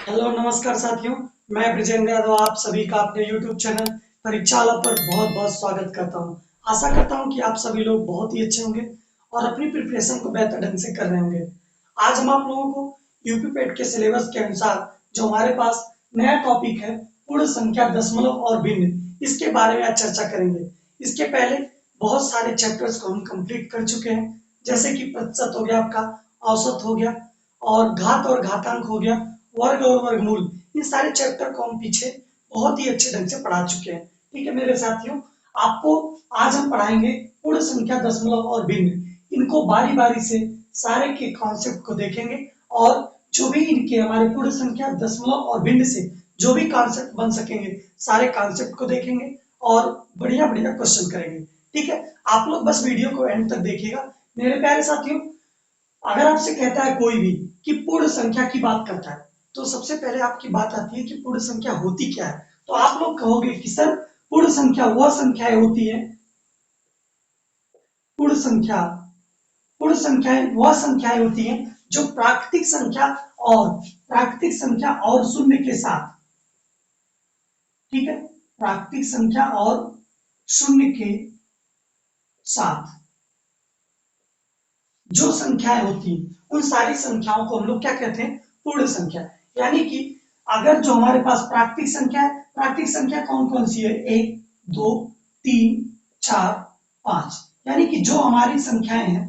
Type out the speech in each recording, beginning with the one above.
Hello नमस्कार साथियों। मैं ब्रिजेंद्र यादव आप सभी का अपने YouTube चैनल परीक्षाला पर बहुत बहुत स्वागत करता हूं। आशा करता हूं कि आप सभी लोग बहुत ही अच्छे होंगे और अपनी प्रिपरेशन को बेहतर ढंग से कर रहे होंगे। आज हम आप लोगों को यूपी पेट के सिलेबस के अनुसार जो हमारे पास नया टॉपिक है पूर्ण संख्या, दशमलव और भिन्न, इसके बारे में आज चर्चा करेंगे। इसके पहले बहुत सारे चैप्टर्स को हम कंप्लीट कर चुके हैं, जैसे कि प्रतिशत हो गया आपका, औसत हो गया और घात और घातांक हो गया, वर्ग और वर्गमूल। इन सारे चैप्टर को हम पीछे बहुत ही अच्छे ढंग से पढ़ा चुके हैं। ठीक है मेरे साथियों, आपको आज हम पढ़ाएंगे पूर्ण संख्या, दशमलव और भिन्न। इनको बारी बारी से सारे के कॉन्सेप्ट को देखेंगे और जो भी इनके हमारे पूर्ण संख्या, दशमलव और भिन्न से जो भी कॉन्सेप्ट बन सकेंगे सारे कॉन्सेप्ट को देखेंगे और बढ़िया बढ़िया क्वेश्चन करेंगे। ठीक है, आप लोग बस वीडियो को एंड तक देखिएगा। मेरे प्यारे साथियों, अगर आपसे कहता है कोई भी कि पूर्ण संख्या की बात करता है तो सबसे पहले आपकी बात आती है कि पूर्ण संख्या होती क्या है। तो आप लोग कहोगे कि सर पूर्ण संख्या वह संख्याएं होती है, पूर्ण संख्या पूर्ण संख्याएं वह संख्याएं होती हैं जो प्राकृतिक संख्या और शून्य के साथ, ठीक है, प्राकृतिक संख्या और शून्य के साथ जो संख्याएं होती हैं उन सारी संख्याओं को हम लोग क्या कहते हैं, पूर्ण संख्या। यानी कि अगर जो हमारे पास प्राकृतिक संख्या है, प्राकृतिक संख्या कौन कौन सी है, 1 2 3 4 5, यानी कि जो हमारी संख्याएं हैं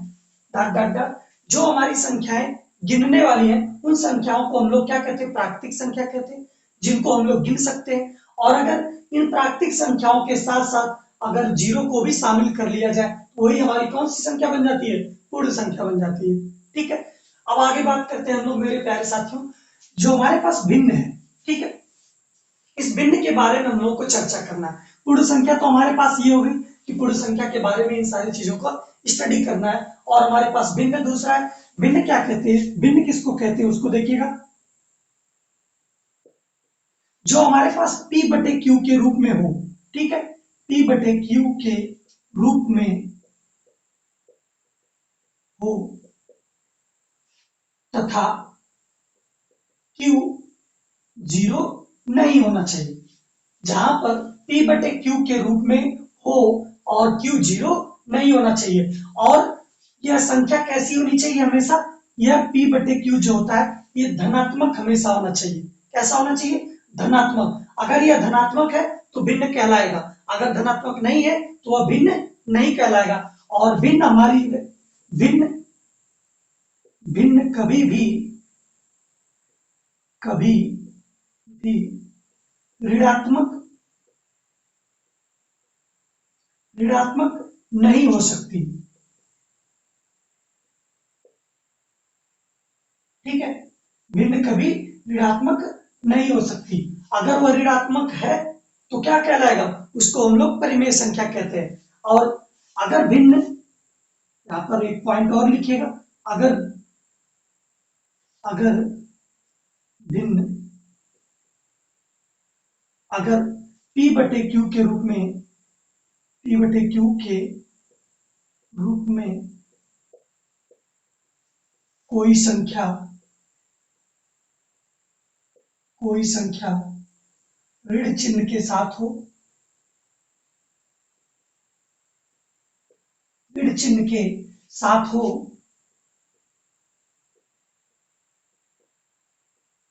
डॉट डॉट डॉट, जो हमारी संख्याएं गिनने वाली हैं उन संख्याओं को हम लोग क्या कहते हैं, प्राकृतिक संख्या कहते हैं, जिनको हम लोग गिन सकते हैं। और अगर इन प्राकृतिक संख्याओं के साथ साथ अगर जीरो को भी शामिल कर लिया जाए तो वही हमारी कौन सी संख्या बन जाती है, पूर्ण संख्या बन जाती है। ठीक है, अब आगे बात करते हैं हम लोग मेरे प्यारे साथियों, जो हमारे पास भिन्न है। ठीक है, इस भिन्न के बारे में हम लोग को चर्चा करना है। पूर्ण संख्या तो हमारे पास ये होगी कि पूर्ण संख्या के बारे में इन सारी चीजों को स्टडी करना है। और हमारे पास भिन्न दूसरा है। भिन्न क्या कहते हैं, भिन्न किसको कहते हैं उसको देखिएगा। जो हमारे पास P बटे Q के रूप में हो, ठीक है, P बटे Q के रूप में हो तथा Q जीरो नहीं होना चाहिए। जहां पर P बटे Q के रूप में हो और Q जीरो नहीं होना चाहिए। और यह संख्या कैसी होनी चाहिए हमेशा, यह P बटे Q जो होता है ये धनात्मक हमेशा होना चाहिए। कैसा होना चाहिए, धनात्मक। अगर यह धनात्मक है तो भिन्न कहलाएगा, अगर धनात्मक नहीं है तो वह भिन्न नहीं कहलाएगा। और भिन्न हमारी भिन्न भिन्न कभी भी ऋणात्मक ऋणात्मक नहीं हो सकती। ठीक है, भिन्न कभी ऋणात्मक नहीं हो सकती। अगर वह ऋणात्मक है तो क्या कहलाएगा, उसको हम लोग परिमेय संख्या कहते हैं। और अगर भिन्न, यहां पर एक पॉइंट और लिखिएगा, अगर अगर भिन्न अगर P बटे Q के रूप में P बटे Q के रूप में कोई संख्या ऋण चिन्ह के साथ हो, ऋण चिन्ह के साथ हो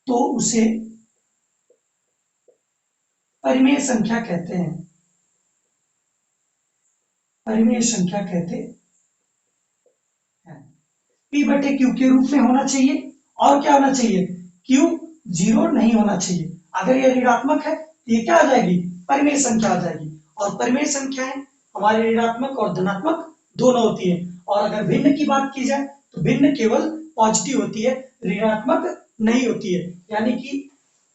तो उसे परिमेय संख्या कहते हैं, परिमेय संख्या कहते हैं। P बटे Q के रूप में होना चाहिए और क्या होना चाहिए, Q जीरो नहीं होना चाहिए। अगर यह ऋणात्मक है तो ये क्या आ जाएगी, परिमेय संख्या आ जाएगी। और परिमेय संख्याएं हमारे ऋणात्मक और धनात्मक दोनों होती है। और अगर भिन्न की बात की जाए तो भिन्न केवल पॉजिटिव होती है, ऋणात्मक नहीं होती है, यानी कि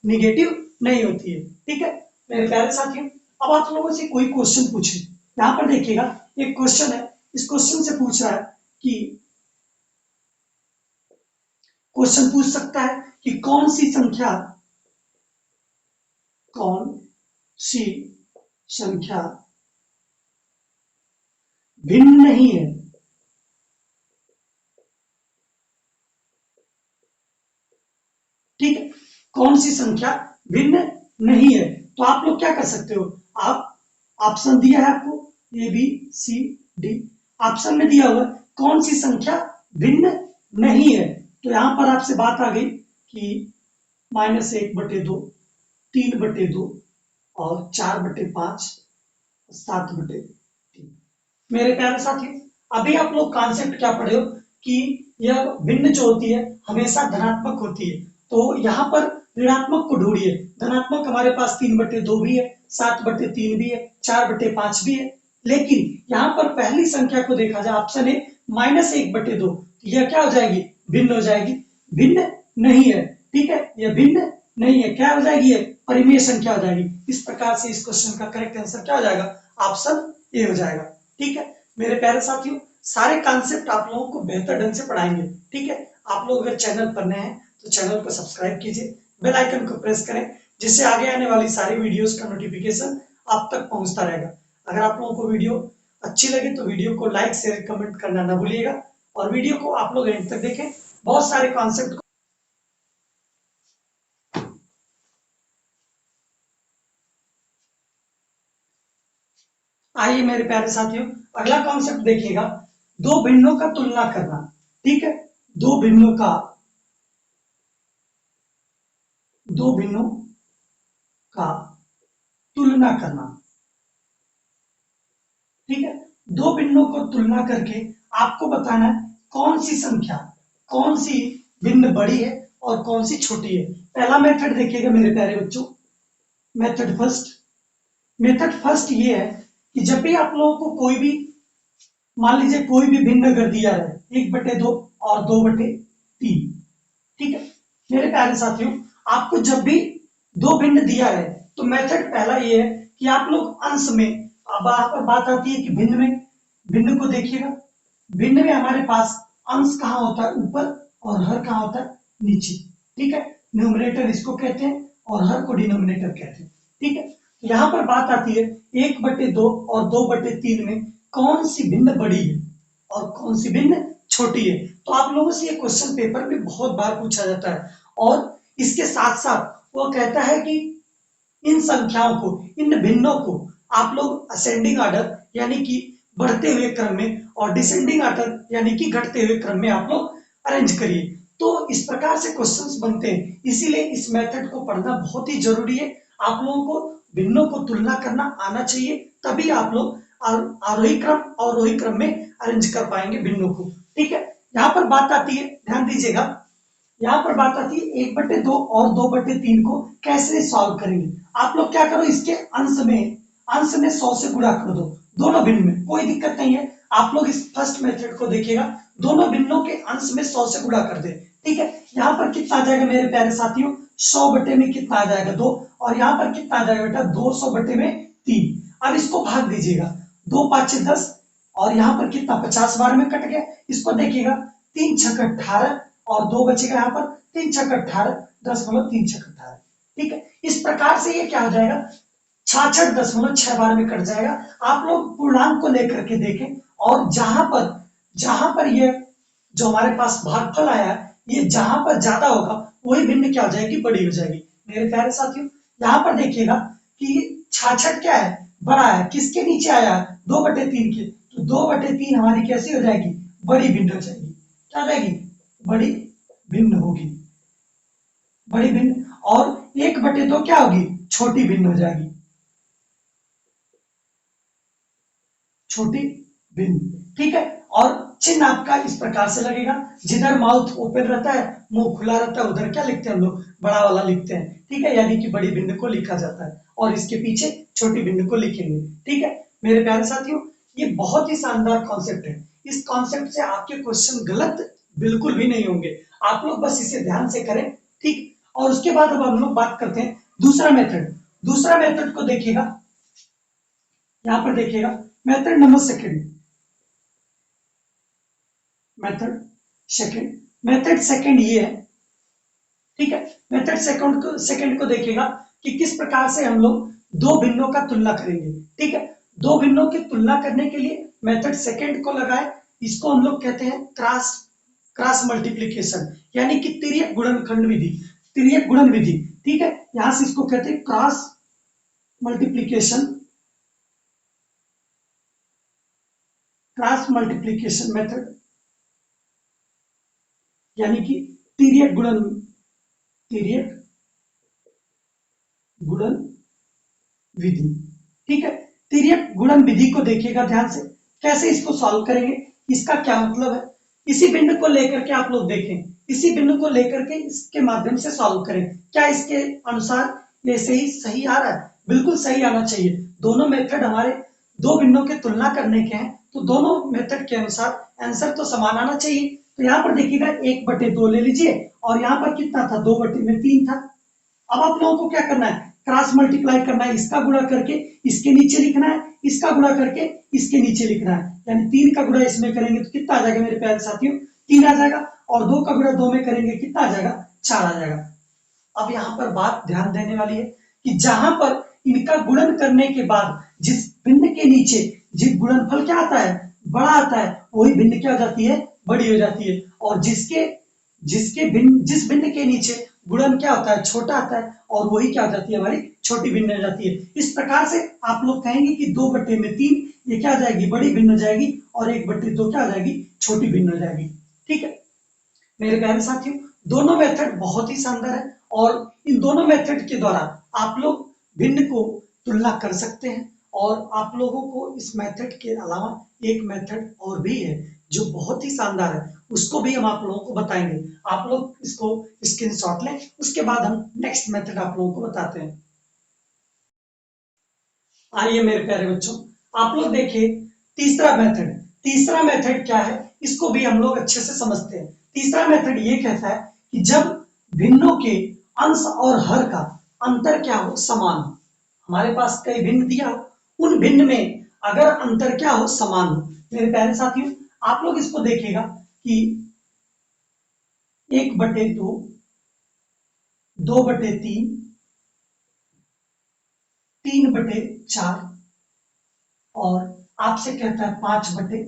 निगेटिव नहीं होती है। ठीक है मेरे प्यारे साथियों, अब आप लोगों से कोई क्वेश्चन पूछे, यहाँ पर देखिएगा एक क्वेश्चन है। इस क्वेश्चन से पूछ रहा है कि क्वेश्चन पूछ सकता है कि कौन सी संख्या भिन्न नहीं है, ठीक है। कौन सी संख्या भिन्न नहीं है। तो आप लोग क्या कर सकते हो, आप ऑप्शन दिया है आपको A B C D, option में दिया हुआ कौन सी संख्या भिन्न नहीं है। तो यहां पर आपसे बात आ गई कि -1/2, 3/2 और 4/5, 7/3। मेरे प्यारे साथियों, अभी आप लोग कॉन्सेप्ट क्या पढ़े हो कि यह भिन्न जो होती है हमेशा धनात्मक होती है। तो यहाँ पर ऋणात्मक को ढूंढिए। धनात्मक हमारे पास 3/2 भी है, 7/3 भी है, 4/5 भी है। लेकिन यहाँ पर पहली संख्या को देखा जाए, ऑप्शन है -1/2, यह क्या हो जाएगी, भिन्न हो जाएगी, भिन्न नहीं है। ठीक है, यह भिन्न नहीं है, क्या हो जाएगी, ये परिमेय संख्या हो जाएगी। इस प्रकार से इस क्वेश्चन का करेक्ट आंसर क्या हो जाएगा, ऑप्शन ए हो जाएगा। ठीक है मेरे प्यारे साथियों, सारे कॉन्सेप्ट आप लोगों को बेहतर ढंग से पढ़ाएंगे। ठीक है, आप लोग अगर चैनल पर नए हैं तो चैनल को सब्सक्राइब कीजिए, बेल आइकन को प्रेस करें, जिससे आगे आने वाली सारी वीडियोस का नोटिफिकेशन आप तक पहुंचता रहेगा। अगर आप लोगों को वीडियो अच्छी लगे तो वीडियो को लाइक शेयर कमेंट करना ना भूलिएगा, और वीडियो को आप लोग एंड तक देखें। बहुत सारे कॉन्सेप्ट आइए मेरे प्यारे साथियों, अगला कॉन्सेप्ट देखिएगा, दो भिन्नों का तुलना करना। ठीक है, दो भिन्नों का तुलना करना। ठीक है, दो भिन्नों को तुलना करके आपको बताना है कौन सी संख्या, कौन सी भिन्न बड़ी है और कौन सी छोटी है। पहला मेथड देखिएगा मेरे प्यारे बच्चों, मेथड फर्स्ट ये है कि जब भी आप लोगों को कोई भी, मान लीजिए कोई भी भिन्न अगर दिया है 1/2 और 2/3। ठीक है मेरे प्यारे साथियों, आपको जब भी दो भिन्न दिया है तो मेथड पहला ये है कि आप लोग अंश में, अब यहाँ पर बात आती है कि भिन्न में, भिन्न को देखिएगा, भिन्न में हमारे पास अंश कहाँ होता है, ऊपर, और हर कहाँ होता है, नीचे। ठीक है, न्यूमरेटर इसको कहते हैं और हर को डिनोमिनेटर कहते हैं। ठीक है, यहाँ पर बात आती है 1/2 और 2/3 में कौन सी भिन्न बड़ी है और कौन सी भिन्न छोटी है। तो आप लोगों से ये क्वेश्चन पेपर में बहुत बार पूछा जाता है, और इसके साथ साथ वो कहता है कि इन संख्याओं को, इन भिन्नों को आप लोग असेंडिंग ऑर्डर यानी कि बढ़ते हुए क्रम में, और डिसेंडिंग ऑर्डर यानी कि घटते हुए क्रम में आप लोग अरेंज करिए। तो इस प्रकार से क्वेश्चंस बनते हैं, इसीलिए इस मेथड को पढ़ना बहुत ही जरूरी है। आप लोगों को भिन्नों को तुलना करना आना चाहिए, तभी आप लोग आरोही क्रम अवरोही क्रम में अरेंज कर पाएंगे भिन्नों को। ठीक है, यहाँ पर बात आती है, ध्यान दीजिएगा, यहाँ पर बात आती है 1/2 और 2/3 को कैसे सॉल्व करेंगे। आप लोग क्या करो, इसके अंश में 100 से गुणा कर दो, दोनों भिन्न में, कोई दिक्कत नहीं है। आप लोग इस फर्स्ट मेथड को देखिएगा, दोनों भिन्नों के अंश में 100 से गुणा कर दे। ठीक है, यहाँ पर कितना आ जाएगा मेरे प्यारे साथियों, 100 में कितना आ जाएगा, 2, और यहाँ पर कितना आ जाएगा बेटा, 200 में 3। अब इसको भाग दीजिएगा, 2 5 10, और यहाँ पर कितना 50 बार में कट गया। इसको देखिएगा, 3 6 18 और 2 बचेगा, यहाँ पर 3 6 18, 10 मतलब 3 6 18। ठीक है, इस प्रकार से ये क्या हो जाएगा, 66.6 बार में कट जाएगा। आप लोग पूर्णांक को लेकर के देखें, और जहां पर ये जो हमारे पास भागफल आया है, ये जहां पर ज्यादा होगा वही भिन्न क्या हो जाएगी, बड़ी हो जाएगी। मेरे प्यारे साथियों, यहाँ पर देखिएगा कि 66 क्या है, बड़ा है, किसके नीचे आया है, 2/3 के, तो 2/3 हमारी कैसी हो जाएगी, बड़ी भिन्न हो जाएगी। क्या हो जाएगी, बड़ी भिन्न होगी, बड़ी भिन्न। और 1/2 क्या होगी, छोटी भिन्न हो जाएगी, छोटी भिन्न। ठीक है, और चिन्ह आपका इस प्रकार से लगेगा, जिधर माउथ ओपन रहता है, मुंह खुला रहता है, उधर क्या लिखते हैं हम लोग, बड़ा वाला लिखते हैं। ठीक है, यानी कि बड़ी भिन्न को लिखा जाता है, और इसके पीछे छोटी भिन्न को लिखेंगे। ठीक है मेरे प्यारे साथियों, ये बहुत ही शानदार कॉन्सेप्ट है। इस कॉन्सेप्ट से आपके क्वेश्चन गलत बिल्कुल भी नहीं होंगे, आप लोग बस इसे ध्यान से करें। ठीक, और उसके बाद अब हम लोग बात करते हैं दूसरा मेथड को देखिएगा, यहां पर देखिएगा, method number second, method second ये है। ठीक है, मेथड सेकंड को देखिएगा कि किस प्रकार से हम लोग दो भिन्नों का तुलना करेंगे। ठीक है, दो भिन्नों की तुलना करने के लिए मेथड सेकंड को लगाए, इसको हम लोग कहते हैं क्रॉस मल्टीप्लिकेशन, यानी कि तिर्यक गुणनखंड विधि। तिर्यक गुणन विधि, ठीक है, यहां से इसको कहते हैं cross multiplication, cross multiplication method, यानी कि तिर्यक गुणन, तिर्यक गुणन विधि, ठीक है। तिर्यक गुणन विधि को देखिएगा ध्यान से, कैसे इसको सॉल्व करेंगे, इसका क्या मतलब है। इसी बिंदु को लेकर के आप लोग देखें, इसी बिंदु को लेकर के इसके माध्यम से सॉल्व करें, क्या इसके अनुसार ये सही आ रहा है, बिल्कुल सही आना चाहिए। दोनों मेथड हमारे दो बिंदुओं की तुलना करने के हैं, तो दोनों मेथड के अनुसार आंसर तो समान आना चाहिए। तो यहाँ पर देखिएगा 1/2 ले लीजिए, और यहाँ पर कितना था, 2/3 था। अब आप लोगों को क्या करना है, क्रॉस मल्टीप्लाई करना है, इसका गुणा करके इसके नीचे लिखना है, इसका गुणा करके इसके नीचे लिखना है, यानी 3 का गुणा इसमें करेंगे तो कितना आ जाएगा मेरे प्यारे साथियों, 3 आ जाएगा, और 2 का गुणा 2 में करेंगे कितना आ जाएगा, 4 आ जाएगा। अब यहाँ पर बात ध्यान देने वाली है कि जहां पर इनका गुणन करने के बाद जिस भिन्न के नीचे जिस गुणनफल क्या आता है, बड़ा आता है, वही भिन्न क्या हो जाती है, बड़ी हो जाती है, और जिसके जिसके भिन्न जिस भिन्न के नीचे गुणन क्या होता है, छोटा आता है, और वही क्या हो जाती है, हमारी छोटी भिन्न हो जाती है। इस प्रकार से आप लोग कहेंगे कि 2/3 ये क्या हो जाएगी, बड़ी भिन्न हो जाएगी, और 1/2 क्या हो जाएगी, छोटी भिन्न हो जाएगी, ठीक है। मेरे प्यारे साथियों, दोनों मेथड बहुत ही शानदार है, और इन दोनों मेथड के द्वारा आप लोग भिन्न को तुलना कर सकते हैं। और आप लोगों को इस मेथड के अलावा एक मेथड और भी है जो बहुत ही शानदार है, उसको भी हम आप लोगों को बताएंगे। आप लोग इसको स्क्रीनशॉट लें, उसके बाद हम नेक्स्ट मेथड आप लोगों को बताते हैं। आइए मेरे प्यारे बच्चों, आप लोग देखिए तीसरा मेथड, तीसरा मेथड क्या है, इसको भी हम लोग अच्छे से समझते हैं। तीसरा मेथड ये कहता है कि जब भिन्नों के अंश और हर का अंतर क्या हो, समान हो। हमारे पास कई भिन्न दिया हो, उन भिन्न में अगर अंतर क्या हो, समान हो। मेरे प्यारे साथियों, आप लोग इसको देखिएगा कि 1/2, 2/3, 3/4, और आपसे कहता है 5/6,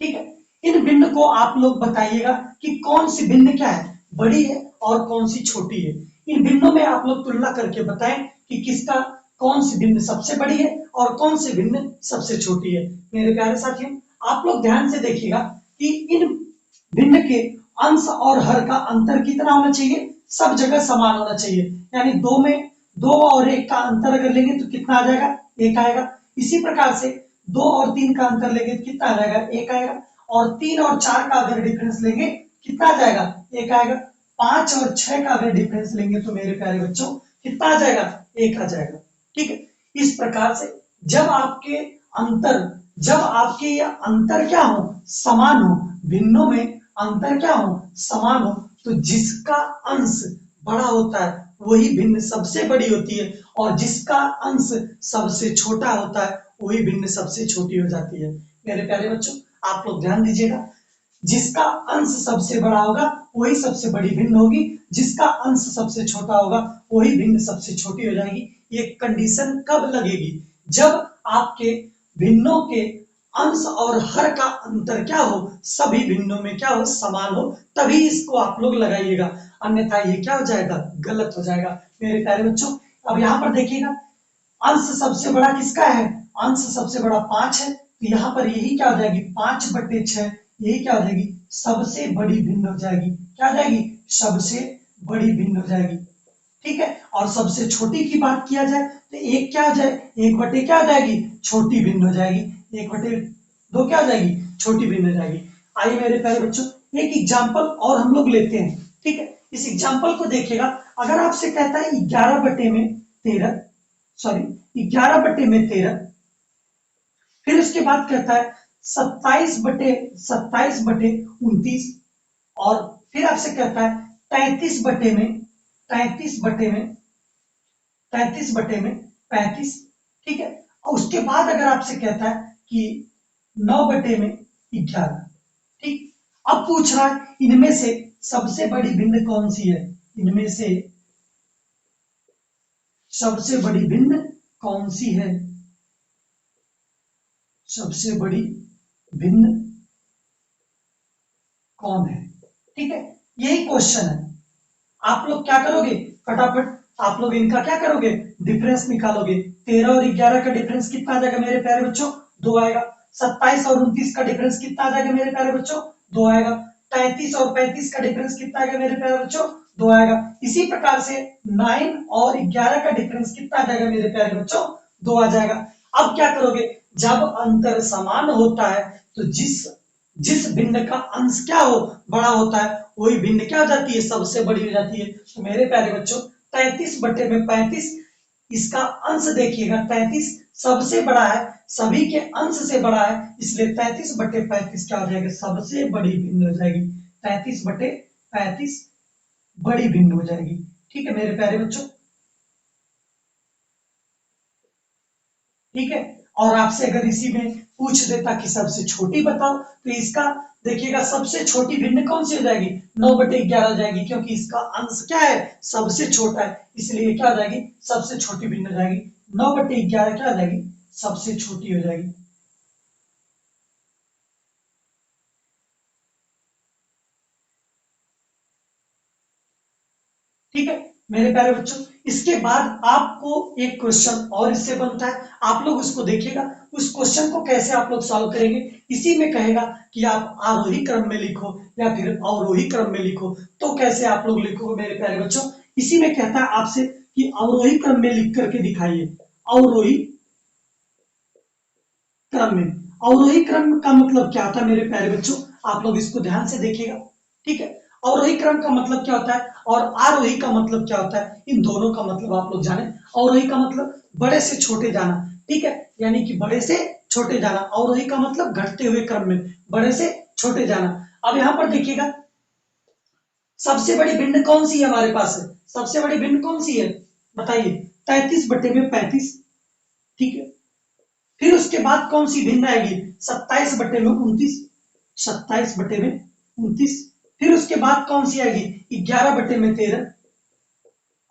ठीक है। इन भिन्न को आप लोग बताइएगा कि कौन सी भिन्न क्या है, बड़ी है और कौन सी छोटी है। इन भिन्नों में आप लोग तुलना करके बताएं कि किसका कौन सी भिन्न सबसे बड़ी है और कौन सी भिन्न सबसे छोटी है। मेरे प्यारे साथियों, आप लोग ध्यान से देखिएगा कि इन भिन्न के अंश और हर का अंतर कितना होना चाहिए, सब जगह समान होना चाहिए, यानी दो में 2 और 1 का अंतर अगर लेंगे तो कितना आ जाएगा, 1 आएगा। इसी प्रकार से 2 और 3 का अंतर लेंगे तो कितना आ जाएगा, 1 आएगा, और 3 और 4 का अगर डिफरेंस लेंगे कितना आ जाएगा, 1 आएगा। 5 और 6 का अगर डिफरेंस लेंगे तो मेरे प्यारे बच्चों कितना आ जाएगा, 1 आ जाएगा, ठीक है। इस प्रकार से जब आपके अंतर जब आपके ये अंतर क्या हो, समान हो, भिन्नों में अंतर क्या हो, समान हो, तो जिसका अंश बड़ा होता है वही भिन्न सबसे बड़ी होती है, और जिसका अंश सबसे छोटा होता है वही भिन्न सबसे छोटी हो जाती है। मेरे प्यारे बच्चों, आप लोग ध्यान दीजिएगा, जिसका अंश सबसे बड़ा होगा वही सबसे बड़ी भिन्न होगी, जिसका अंश सबसे छोटा होगा वही भिन्न सबसे छोटी हो जाएगी। ये कंडीशन कब लगेगी, जब आपके भिन्नों के अंश और हर का अंतर क्या हो, सभी भिन्नों में क्या हो, समान हो, तभी इसको आप लोग लगाइएगा, अन्यथा ये क्या हो जाएगा, गलत हो जाएगा। मेरे प्यारे बच्चों, अब यहाँ पर देखिएगा, अंश सबसे बड़ा किसका है, अंश सबसे बड़ा 5 है, तो यहाँ पर यही क्या हो जाएगी, 5/6, यही क्या हो जाएगी, सबसे बड़ी भिन्न हो जाएगी, क्या हो जाएगी, सबसे बड़ी भिन्न हो जाएगी, ठीक है। और सबसे छोटी की बात किया जाए तो एक क्या हो जाए, 1/, क्या हो जाएगी, छोटी भिन्न हो जाएगी, 1/2 क्या हो जाएगी, छोटी भिन्न हो जाएगी। आइए मेरे प्यारे बच्चों, एक एग्जाम्पल और हम लोग लेते हैं, ठीक है। इस एग्जाम्पल को देखिएगा, अगर आपसे कहता है 11/13, सॉरी 11/13, फिर उसके बाद कहता है 27/29, और फिर आपसे कहता है 33/35, ठीक है। और उसके बाद अगर आपसे कहता है कि 9/11, ठीक। अब पूछ रहा है इनमें से सबसे बड़ी भिन्न कौन सी है, इनमें से सबसे बड़ी भिन्न कौन सी है, सबसे बड़ी भिन्न कौन है, ठीक है। यही क्वेश्चन है, आप लोग क्या करोगे, फटाफट आप लोग इनका क्या करोगे, डिफरेंस निकालोगे। 13 और 11 का डिफरेंस कितना आ जाएगा मेरे प्यारे बच्चों, 2 आएगा। 27 और 29 का डिफरेंस कितना आ जाएगा मेरे प्यारे बच्चों, 2 आएगा। 33 और 35 का डिफरेंस कितना आएगा मेरे प्यारे बच्चों, 2 आएगा। इसी प्रकार से 9 और 11 का डिफरेंस कितना आ जाएगा मेरे प्यारे बच्चों, 2 आ जाएगा। अब क्या करोगे, जब अंतर समान होता है तो जिस जिस भिन्न का अंश क्या हो, बड़ा होता है, वही भिन्न क्या हो जाती है, सबसे बड़ी हो जाती है। तो मेरे प्यारे बच्चों 33 बटे में 35, इसका अंश देखिएगा 33 सबसे बड़ा है, सभी के अंश से बड़ा है, इसलिए 33 बटे 35 क्या हो जाएगा, सबसे बड़ी भिन्न हो जाएगी। 33 बटे 35 बड़ी भिन्न हो जाएगी। ठीक है मेरे प्यारे बच्चों, ठीक है। और आपसे अगर इसी में पूछ देता कि सबसे छोटी बताओ, तो इसका देखिएगा सबसे छोटी भिन्न कौन सी हो जाएगी, 9/11 हो जाएगी, क्योंकि इसका अंश क्या है, सबसे छोटा है, इसलिए क्या हो जाएगी, सबसे छोटी भिन्न हो जाएगी। 9/11 क्या हो जाएगी, सबसे छोटी हो जाएगी। ठीक है मेरे प्यारे बच्चों, इसके बाद आपको एक क्वेश्चन और इससे बनता है, आप लोग उसको देखिएगा। उस क्वेश्चन को कैसे आप लोग सॉल्व करेंगे, इसी में कहेगा कि आप आरोही क्रम में लिखो या फिर अवरोही क्रम में लिखो। तो कैसे आप लोग लिखोगे मेरे प्यारे बच्चों, इसी में कहता है आपसे कि अवरोही क्रम में लिख करके दिखाइए। अवरोही क्रम में, अवरोही क्रम का मतलब क्या होता है मेरे प्यारे बच्चों, आप लोग इसको ध्यान से देखिएगा। ठीक है, अवरोही क्रम का मतलब क्या होता है और आरोही का मतलब क्या होता है, इन दोनों का मतलब आप लोग जाने। अवरोही का मतलब बड़े से छोटे जाना, ठीक है, यानी कि बड़े से छोटे जाना। अवरोही का मतलब घटते हुए क्रम में बड़े से छोटे जाना। अब यहाँ पर देखिएगा सबसे बड़ी भिन्न कौन सी है हमारे पास है, सबसे बड़ी भिन्न कौन सी है बताइए, 33/35। ठीक है, फिर उसके बाद कौन सी भिन्न आएगी, 27/29। 27/29। फिर उसके बाद कौन सी आएगी, 11/13।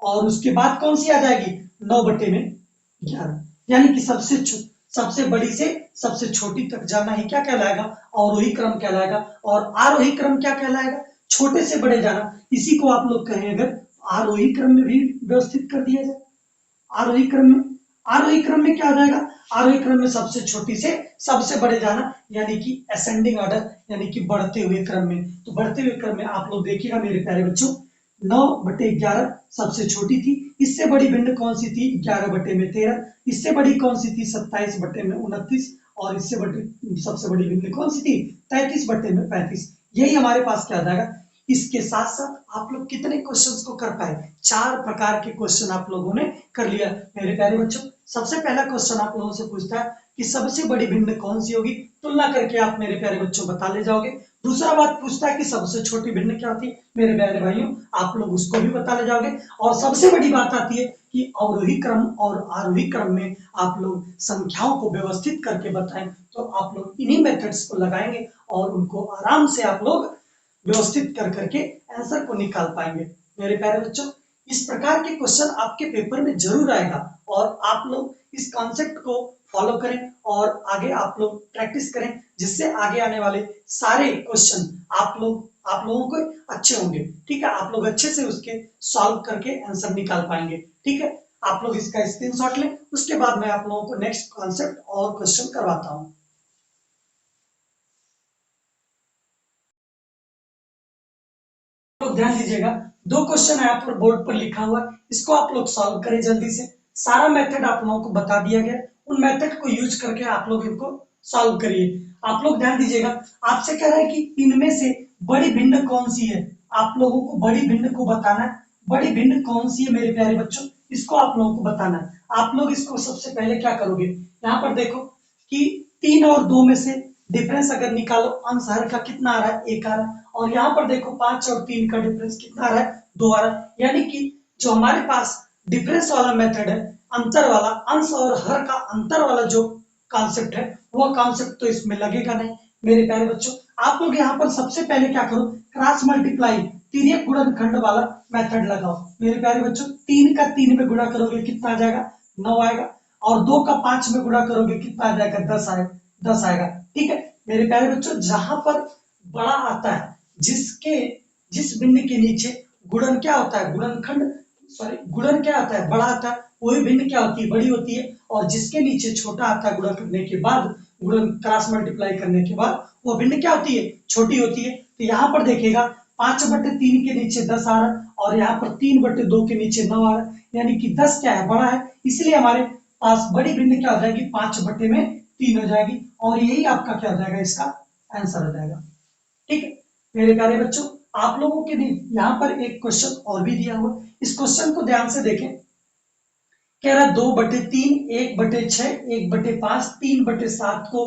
और उसके बाद कौन सी आ जाएगी, 9/11। यानी कि सबसे बड़ी से सबसे छोटी तक जाना ही क्या कहलाएगा, अवरोही क्रम कहलाएगा। और आरोही क्रम क्या कहलाएगा, छोटे से बड़े जाना। इसी को आप लोग कहें अगर आरोही क्रम में भी व्यवस्थित कर दिया जाए। आरोही क्रम में, आरोही क्रम में क्या हो जाएगा, आरोही क्रम में सबसे छोटी से सबसे बड़े जाना, यानी कि असेंडिंग ऑर्डर, यानी कि बढ़ते हुए क्रम में। तो बढ़ते हुए क्रम में आप लोग देखिएगा मेरे प्यारे बच्चों, 9/11 सबसे छोटी थी, इससे बड़ी भिन्न कौन सी थी, 11/13। इससे बड़ी कौन सी थी, 27/29। और इससे बड़ी सबसे बड़ी भिन्न कौन सी थी, 33/35। यही हमारे पास क्या आ जाएगा। इसके साथ साथ आप लोग कितने क्वेश्चंस को कर पाए, 4 प्रकार के क्वेश्चन आप लोगों ने कर लिया मेरे प्यारे बच्चों। सबसे पहला क्वेश्चन आप लोगों से पूछता है कि सबसे बड़ी भिन्न कौन सी होगी, तुलना करके आप मेरे प्यारे बच्चों बता ले जाओगे। दूसरा बात पूछता है कि सबसे छोटी भिन्न क्या होती है, मेरे प्यारे भाइयों आप लोग उसको भी बता ले जाओगे। और सबसे बड़ी बात आती है कि अवरोही क्रम और आरोही क्रम में आप लोग संख्याओं को व्यवस्थित करके बताएं, तो आप लोग इन्हीं मेथड्स को लगाएंगे और उनको आराम से आप लोग व्यवस्थित कर करके आंसर को निकाल पाएंगे मेरे प्यारे बच्चों। इस प्रकार के क्वेश्चन आपके पेपर में जरूर आएगा और आप लोग इस कॉन्सेप्ट को फॉलो करें और आगे आप लोग प्रैक्टिस करें, जिससे आगे आने वाले सारे क्वेश्चन आप लोगों को अच्छे होंगे। ठीक है, आप लोग अच्छे से उसके सॉल्व करके आंसर निकाल पाएंगे। ठीक है, आप लोग इसका स्क्रीनशॉट लें, उसके बाद मैं आप लोगों को नेक्स्ट कॉन्सेप्ट और क्वेश्चन करवाता हूँ। लोग ध्यान दीजिएगा, 2 क्वेश्चन है आप पर बोर्ड पर लिखा हुआ है, इसको आप लोग सॉल्व करें जल्दी से। सारा मेथड आप लोगों को बता दिया गया, उन मेथड को यूज करके आप लोग इनको सॉल्व करिए। आप लोग ध्यान दीजिएगा, आपसे कह रहा है कि इनमें से बड़ी भिन्न कौन सी है, आप लोगों को बड़ी भिन्न को बताना है। बड़ी भिन्न कौन सी है मेरे प्यारे बच्चों, इसको आप लोगों को बताना है। आप लोग इसको सबसे पहले क्या करोगे, यहाँ पर देखो कि 3 और 2 में से डिफरेंस अगर निकालो, अंश हर का कितना आ रहा है, 1 आ रहा है। और यहाँ पर देखो 5 और 3 का डिफरेंस कितना आ रहा है, 2 आ रहा है। यानी कि जो हमारे पास डिफरेंस वाला मेथड है, अंतर वाला, अंश और हर का अंतर वाला जो कॉन्सेप्ट है, वो कॉन्सेप्ट तो इसमें लगेगा नहीं मेरे प्यारे बच्चों। आप लोग यहाँ पर सबसे पहले क्या करो, क्रॉस मल्टीप्लाई, तिर्यक गुणनखंड वाला मेथड लगाओ मेरे प्यारे बच्चों। 3 का 3 में गुणा करोगे कितना आ जाएगा, 9 आएगा। और 2 का 5 में गुणा करोगे कितना आ जाएगा, 10 आएगा, 10 आएगा। ठीक है मेरे प्यारे बच्चों, जहां पर बड़ा आता है, जिसके जिस बिंदु के नीचे गुणन क्या होता है, गुणनखंड सॉरी गुणन क्या आता है, बड़ा आता है, वही भिन्न क्या होती है, बड़ी होती है, और जिसके नीचे छोटा आता है गुणा करने के बाद, गुणन क्रॉस मल्टीप्लाई करने के बाद वो भिन्न क्या होती है, छोटी होती है। तो यहाँ पर देखिएगा 5/3 के नीचे 10 आ रहा है, और यहाँ पर 3/2 के नीचे 9 आ रहा है, यानी कि 10 क्या है, बड़ा है, इसलिए हमारे पास बड़ी भिन्न क्या हो जाएगी, 5/3 हो जाएगी, और यही आपका क्या हो जाएगा, इसका आंसर हो जाएगा। ठीक है मेरे प्यारे बच्चों, आप लोगों के लिए यहाँ पर एक क्वेश्चन और भी दिया हुआ, इस क्वेश्चन को ध्यान से देखें। कह रहा 2/3, 1/6, 1/5, 3/7 को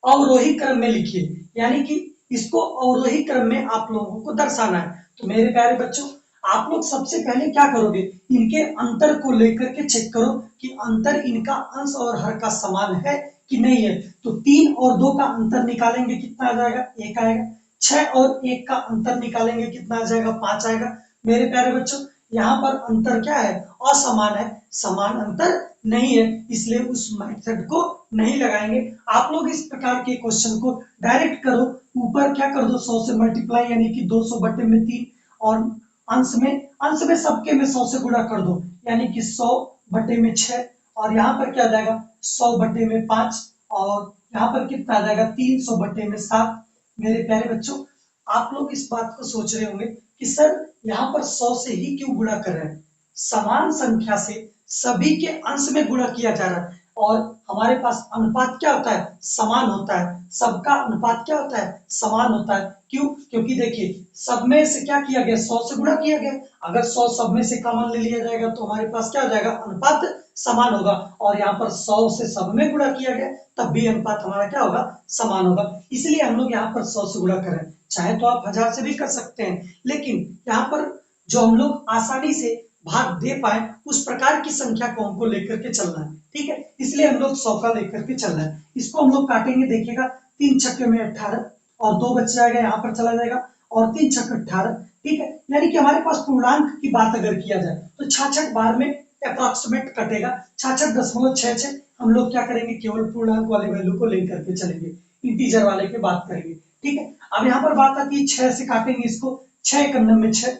अवरोही क्रम में लिखिए, यानी कि इसको अवरोही क्रम में आप लोगों को दर्शाना है। तो मेरे प्यारे बच्चों, आप लोग सबसे पहले क्या करोगे, इनके अंतर को लेकर के चेक करो कि अंतर इनका अंश और हर का समान है कि नहीं है। तो 3 और 2 का अंतर निकालेंगे, कितना आ जाएगा, 1 आएगा। 6 और 1 का अंतर निकालेंगे, कितना आ जाएगा, 5 आएगा। मेरे प्यारे बच्चों, यहाँ पर अंतर क्या है, असमान है, समान अंतर नहीं है, इसलिए उस मेथड को नहीं लगाएंगे। आप लोग इस प्रकार के क्वेश्चन को डायरेक्ट करो, ऊपर क्या कर दो, 100 से मल्टीप्लाई, यानी कि 200/3, और अंश में सबके में 100 से गुणा कर दो, यानी कि 100/6, और यहाँ पर क्या आ जाएगा, 100/5, और यहाँ पर कितना आ जाएगा, 300/7। मेरे प्यारे बच्चों, आप लोग इस बात को सोच रहे होंगे कि सर यहाँ पर 100 से ही क्यों गुणा कर रहे हैं, समान संख्या से सभी के अंश में गुणा किया जा रहा है, और हमारे पास अनुपात क्या होता है, समान होता है, सबका अनुपात क्या होता है, समान होता है। क्यों, क्योंकि देखिए सब में से क्या किया गया, 100 से गुणा किया गया, अगर 100 सब में से कॉमन ले लिया जाएगा तो हमारे पास क्या हो जाएगा, अनुपात समान होगा, और यहाँ पर 100 से सब में गुणा किया गया, तब भी अनुपात हमारा क्या होगा, समान होगा, इसलिए हम लोग यहाँ पर 100 से गुणा करें। चाहे तो आप 1000 से भी कर सकते हैं, लेकिन यहाँ पर जो हम लोग आसानी से भाग दे पाए उस प्रकार की संख्या को हमको लेकर के चलना है। ठीक है, इसलिए हम लोग 100 का लेकर के चल रहे हैं। इसको हम लोग काटेंगे, देखिएगा 3 छक्के में 18, और 2 बच जाएगा, यहाँ पर चला जाएगा, और 3 छक्के 18। ठीक है, यानी कि हमारे पास पूर्णांक की बात अगर किया जाए तो 66 बार में अप्रोक्सीमेट कटेगा, 66.66। हम लोग क्या करेंगे, केवल पूर्णांक वाले वैल्यू को लेकर के चलेंगे, इंटीजर वाले की बात करेंगे। ठीक है, अब यहाँ पर बात आती है 6 से काटेंगे इसको, 6 × 9 = 6,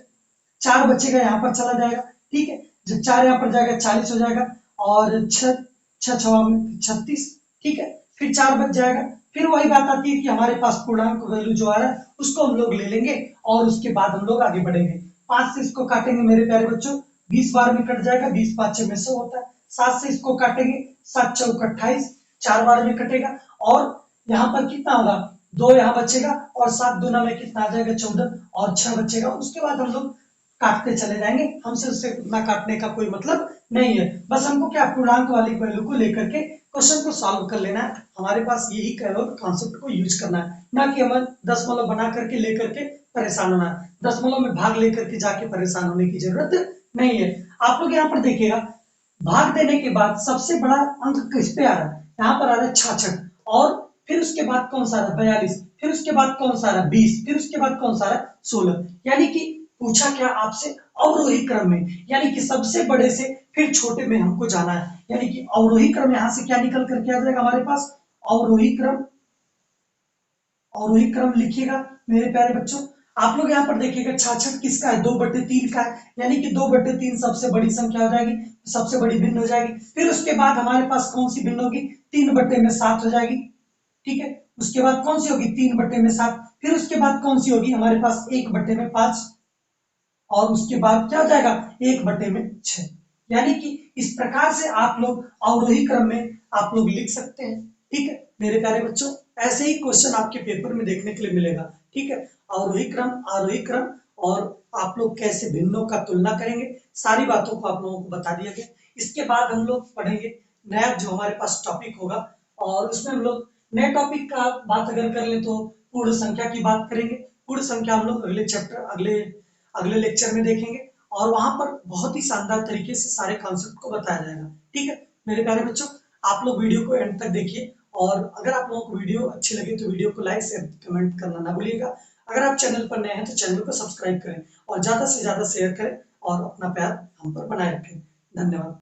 4 बचेगा, यहाँ पर चला जाएगा। ठीक है, जब 4 यहाँ पर जाएगा 40 हो जाएगा, और 6 36। ठीक है, फिर 4 बच जाएगा, फिर वही बात आती है कि हमारे पास पूर्णांक वैल्यू जो आ रहा है उसको हम लोग ले लेंगे, और उसके बाद हम लोग आगे बढ़ेंगे। 5 से इसको काटेंगे मेरे प्यारे बच्चों, 20 बार में कट जाएगा, 20 5 6 में 100 होता है। 7 से इसको काटेंगे, 7 चौक 28, 4 बार में कटेगा, और यहाँ पर कितना होगा, 2 यहाँ बचेगा, और 7 दूना में कितना आ जाएगा, 14, और 6 बचेगा। उसके बाद हम लोग काटते चले जाएंगे, हमसे उससे उतना काटने का कोई मतलब नहीं है, बस हमको क्या पूर्णांक वाली वैल्यू को लेकर के क्वेश्चन को सॉल्व कर लेना है। हमारे पास यही कॉन्सेप्ट को यूज करना है, ना कि हमें दशमलव बना करके लेकर के परेशान होना है, दशमलव में भाग लेकर के जाके परेशान होने की जरूरत नहीं है। आप लोग यहाँ पर देखिएगा, भाग देने के बाद सबसे बड़ा अंक किस पे आ रहा है, यहाँ पर आ रहा है 66, और फिर उसके बाद कौन सा आ रहा है, 42, फिर उसके बाद कौन सा आ रहा है, 20, फिर उसके बाद कौन सा आ रहा है, 16। यानी कि पूछा क्या आपसे, अवरोही क्रम में, यानी कि सबसे बड़े से फिर छोटे में हमको जाना है, यानी कि अवरोही क्रम, यहां से क्या निकल करके आ जाएगा हमारे पास, अवरोही क्रम। अवरोही क्रम लिखिएगा मेरे प्यारे बच्चों। आप लोग यहाँ पर देखिएगा 66 किसका है, 2/3 का है, यानी कि 2/3 सबसे बड़ी संख्या हो जाएगी, सबसे बड़ी भिन्न हो जाएगी। फिर उसके बाद हमारे पास कौन सी भिन्न होगी, 3/7 हो जाएगी। ठीक है, उसके बाद कौन सी होगी, 3/7। फिर उसके बाद कौन सी होगी हमारे पास, 1/5, और उसके बाद क्या हो जाएगा, 1/6। यानी कि इस प्रकार से आप लोग अवरोही क्रम में आप लोग लिख सकते हैं। ठीक है मेरे प्यारे बच्चों, ऐसे ही क्वेश्चन आपके पेपर में देखने के लिए मिलेगा। ठीक है, अवरोही क्रम, आरोही क्रम, और आप लोग कैसे भिन्नों का तुलना करेंगे, सारी बातों को आप लोगों को बता दिया गया। इसके बाद हम लोग पढ़ेंगे नया जो हमारे पास टॉपिक होगा, और उसमें हम लोग नए टॉपिक का बात अगर कर ले तो पूर्ण संख्या की बात करेंगे। पूर्ण संख्या हम लोग अगले चैप्टर, अगले लेक्चर में देखेंगे, और वहां पर बहुत ही शानदार तरीके से सारे कॉन्सेप्ट को बताया जाएगा। ठीक है मेरे प्यारे बच्चों, आप लोग वीडियो को एंड तक देखिए, और अगर आप लोगों को वीडियो अच्छी लगे तो वीडियो को लाइक शेयर कमेंट करना ना भूलिएगा। अगर आप चैनल पर नए हैं तो चैनल को सब्सक्राइब करें, और ज्यादा से ज्यादा शेयर करें, और अपना प्यार हम पर बनाए रखें। धन्यवाद।